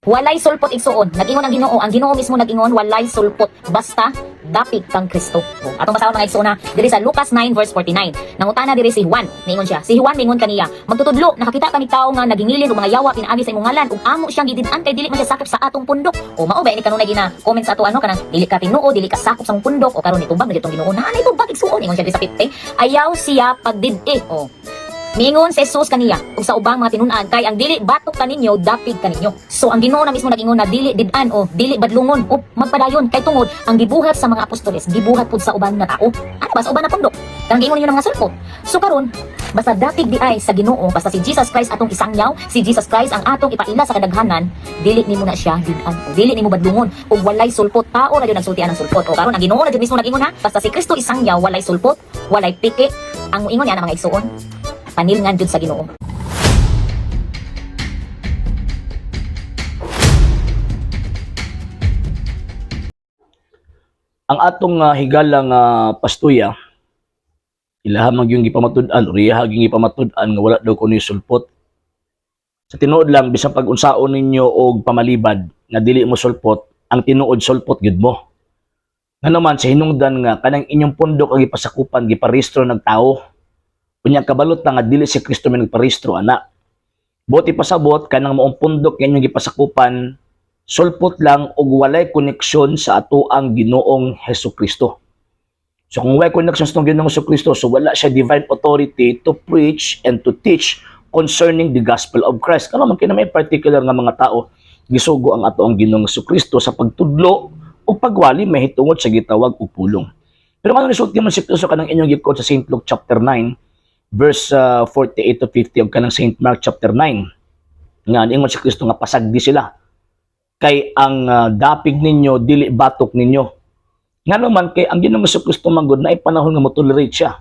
Walay sulpot igsuon. Nag-ingon ang Ginoo. Ang Ginoo mismo nag-ingon walay sulpot basta dapig kang Kristo. Atong basahon mga igsuon na diri sa Lucas 9 verse 49. Nangutana diri si Juan. Ningon siya. Si Juan ningon kaniya, magtutudlo nakakita kami tao nga nagingilin og mga yawa pinaagi sa imong ngalan ug amo siyang gidid-an kay dili man siya sakop sa atong pundok. O mao ba ini kanunay gina comment sa ato ano kanang dili ka tinuo, dili ka sakop sa imong pundok o karon nitubag na ditong Ginoo na anay tubag igsuon ningon siya diri sa 50. Ayaw siya pagdid-i. Mingon si Jesus kaniya ug sa ubang mga tinun-an kay ang dili batok kaninyo dapig kaninyo. So ang Ginoo na mismo nag-ingon na dili did-an o dili badlungon o magpadayon kay tungod ang gibuhat sa mga apostoles gibuhat pud sa uban na tao. Ano ba sa uban na pundok? Kanang giingon ninyo nga sulpot. So karon basta dapig di ay sa Ginoo, basta si Jesus Christ atong isangyaw, si Jesus Christ ang atong ipaila sa kadaghanan, dili nimo na siya did-an o dili nimo badlungon ug walay sulpot. Tao ra gyud nagsultian ng sulpot. O karon ang Ginoo na gyud mismo nag-ingon ha, basta si Kristo isangyaw walay sulpot, walay piki. Ang ingon niya na mga igsuon panilngan jud sa Ginoo. Ang atong higala nga pastuya, ilaha mag yung gipamatud-an, riya yung gipamatud-an nga wala daw kuno sulpot. Sa tinuod lang bisan pag unsaon ninyo og pamalibad nga dili mo sulpot, ang tinuod sulpot gid mo. Nga naman sa hinungdan nga kanang inyong pundok ang gipasakupan giparehistro ng tao. Unya kabalot nga dili si Kristo man nagparehistro ana. Buti pasabot kanang maong pundok nga inyong gipasakupan, sulpot lang og walay koneksyon sa ato ang Ginoong Hesukristo. So kung walay koneksyon sa Ginoong Hesukristo, so wala siya divine authority to preach and to teach concerning the gospel of Christ. Kano man kay may particular nga mga tao gisugo ang ato ang Ginoong Hesukristo sa pagtudlo o pagwali mahitungod sa gitawag og pulong. Pero kanang resulti man si Kristo kanang inyong gikot sa St. Luke chapter 9 verse 48 to 50 og kanang St. Mark chapter 9 nga ingon si Kristo nga pasagdi sila kay ang dapig ninyo dili batok ninyo. Nga naman kay ang Ginoong Kristo manggod na ay panahon nga mo-tolerate siya.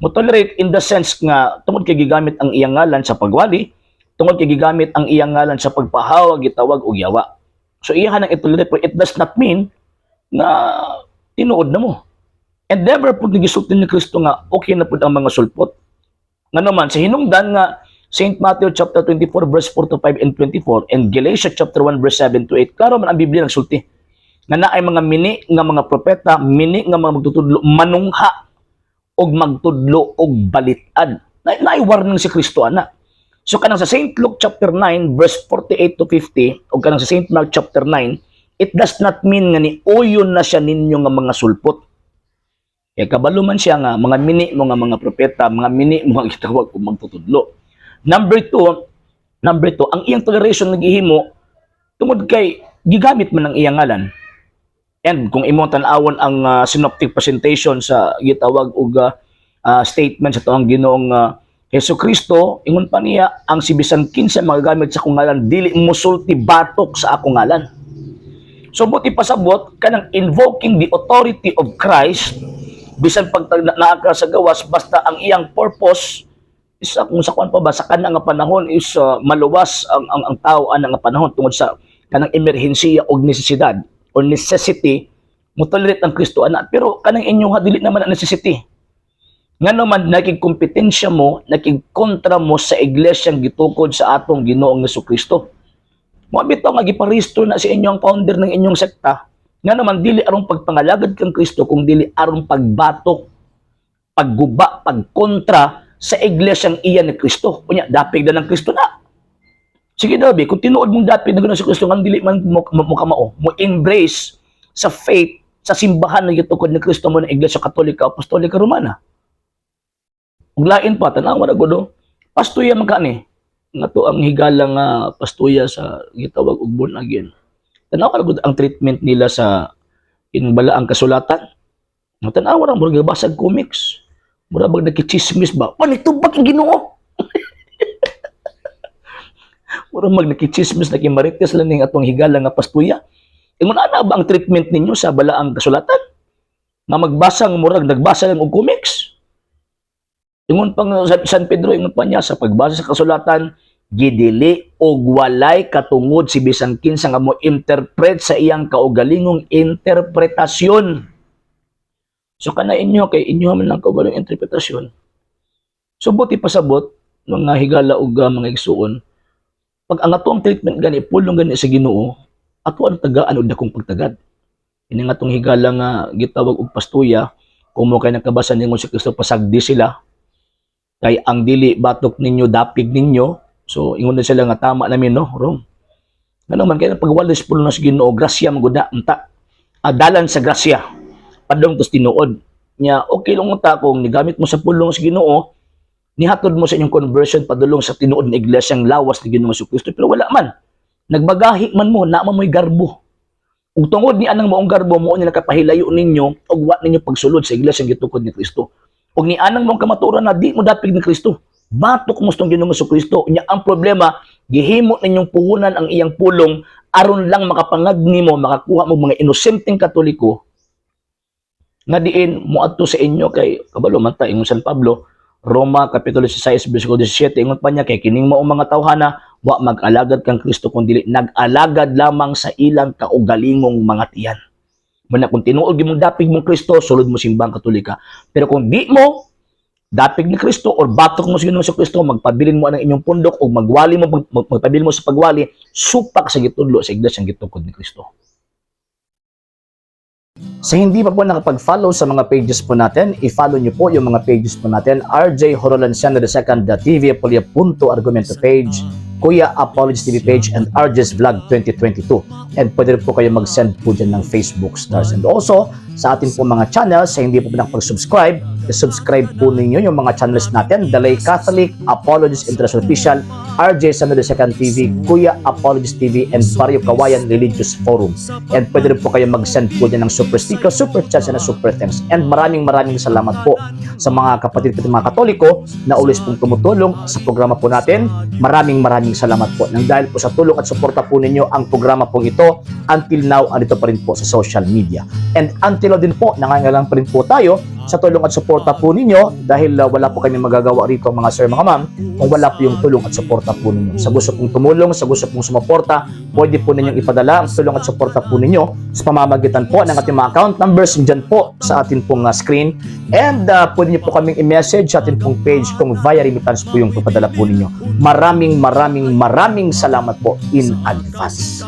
Mo-tolerate in the sense nga tungod kay gigamit ang iyang ngalan sa pagwali, tungod kay gigamit ang iyang ngalan sa pagpahawag gitawag og yawa. So iya nang i-tolerate, but it does not mean na tinuod na mo. And never pud gisulti ni Kristo nga okay na pud ang mga sulpot. Nga naman sa hinungdan nga St. Matthew chapter 24 verse 4 to 5 and 24 and Galatians chapter 1 verse 7 to 8, klaro man ang Biblia nagsulti nga naay mga mini nga mga propeta, mini nga mga magtutudlo manungha og magtudlo og balitan. Naay warning si Kristo ana. So kanang sa St. Luke chapter 9 verse 48 to 50 o kanang sa St. Mark chapter 9, it does not mean nga ni uyon na siya ninyo nga mga sulpot. E kabalo man siya nga mga mini mo nga mga propeta, mga mini mo nga gitawag og magtutudlo. Number two, ang iyang toleration naghihimo tungod kay gigamit man ang iyang ngalan. And kung imo tan-awon ang synoptic presentation sa gitawag og statement sa tuang Ginoong Hesukristo, ingon pa niya ang si bisan kinsa magagamit sa akong ngalan dili musulti batok sa akong ngalan. So buti pasabot kanang invoking the authority of Christ bisan pag naaka sa gawas basta ang iyang purpose is kung sa kuan pa ba sa kanang nga panahon is maluwas ang tao ana nga panahon tungod sa kanang emerhensiya og necesidad or necessity mo tolerate ang Kristo ana, pero kanang inyong dili naman ang necessity. Nga naman nakigkompetensya mo, nakigkontra mo sa iglesyang gitukod sa atong Ginoong Hesukristo. Mo bitaw nga giparehistro na si inyong founder ng inyong sekta. Nga naman dili aron pagpangalagad kang Kristo kung dili aron pagbatok, pagguba, pagkontra sa iglesyang iya ni Kristo. Unya dapig na ng Kristo na. Sige dabi, kung tinuod mong dapig na gano'n si Kristo nga dili man mo kamao, mo embrace sa faith sa simbahan na gitukod ni Kristo mo ng Iglesia Katolika Apostolika Romana. Ug lain pa tanawa na gud pastuya man kani nga to ang higalang pastuya sa gitawag og born again. Tanawa na gud ang treatment nila sa inbalaang kasulatan. Tanawa ra murag basag comics. Mura bag nakichismis ba? Panitubak ang Ginoo. Mura mag nakichismis nakimarites lang ning atong higalang nga pastuya. Ingon ana ba ang treatment ninyo sa balaang kasulatan? Nga magbasang murag nagbasa lang og comics. Ingon pang San Pedro, ingon pa niya sa pagbasa sa kasulatan, gidili og walay katungod si bisan kinsa nga mo interpret sa iyang kaugalingong interpretasyon. So kana inyo kay inyo man lang kaugalingong interpretasyon. So buti pasabot mga higala og mga igsuon, pag ang atong treatment gani pulong gani sa Ginoo, ato ang tagaan og dakong pagtagad. Ini nga tong higala nga gitawag og pastuya, kung mo kay nakabasa ningon si Kristo pasagdi sila kay ang dili batok ninyo dapig ninyo. So ingon na sila nga tama namin no, wrong. Ano man kay pagwalis pulo na sa Ginoo, grasya magud unta. Adalan sa grasya. Padong tos tinuod nya okay lang unta kung nigamit mo sa pulong sa Ginoo, nihatod mo sa inyong conversion padulong sa tinuod na iglesyang lawas ni Ginoong Kristo, pero wala man. Nagbagahi man mo, na mo'y garbo. Ug tungod ni anang maong garbo mo ni nakapahilayo ninyo og wa ninyo pagsulod sa iglesyang gitukod ni Kristo. Ug ni anang maong kamaturan na di mo dapig ni Kristo. Batok mo sa Ginoong Kristo. Nya ang problema, gihimo ninyong puhunan ang iyang pulong aron lang makapangagni mo, makakuha mo mga inosenteng Katoliko nga diin moadto sa inyo kay kabalo man ta ingon San Pablo, Roma kapitulo 16 bersikulo 17, ingon pa niya kay kining maong mga tawhana wa mag-alagad kang Kristo kundi nag-alagad lamang sa ilang kaugalingong mga tiyan. Muna kung tinuod gyud mong dapig mong Kristo, sulod mo simbang Katolika. Pero kung di mo dapig ni Kristo or batok mo sa Ginoong Kristo, magpabilin mo ang inyong pundok o magwali mo magpabilin mo sa pagwali, supak sa gitudlo sa iglesyang gitukod ni Kristo. Sa hindi pa po nakapag-follow sa mga pages po natin, i-follow nyo po yung mga pages po natin, RJ Horolanciano II.TV, Apolia Punto Argumento page, Kuya Apologies TV page, and RJ's Vlog 2022. And pwede rin po kayo mag-send po dyan ng Facebook stars. And also, sa atin po mga channels, sa hindi po nakapag-subscribe, i-subscribe po ninyo yung mga channels natin, Dalay Catholic, Apologies International Official, RJ Sano II.TV, Kuya Apologies TV, and Barrio Kawayan Religious Forum. And pwede rin po kayo mag-send po dyan ng super sticker, super chats, and super thanks. And maraming salamat po sa mga kapatid at mga Katoliko na ulis pong tumutulong sa programa po natin. Maraming salamat po. Nang dahil po sa tulong at suporta po ninyo, ang programa po ito, until now, andito pa rin po sa social media. And until now din po, nangangailangan pa rin po tayo sa tulong at suporta po ninyo dahil wala po kami magagawa rito mga sir, mga ma'am, kung wala po yung tulong at suporta po ninyo. Sa gusto pong tumulong, sa gusto pong sumuporta, pwede po ninyong ipadala ang tulong at suporta po ninyo sa pamamagitan po ng ating mga account numbers dyan po sa ating pong screen. And pwede niyo po kaming i-message sa ating pong page kung via remittance po yung papadala po ninyo. Maraming salamat po in advance.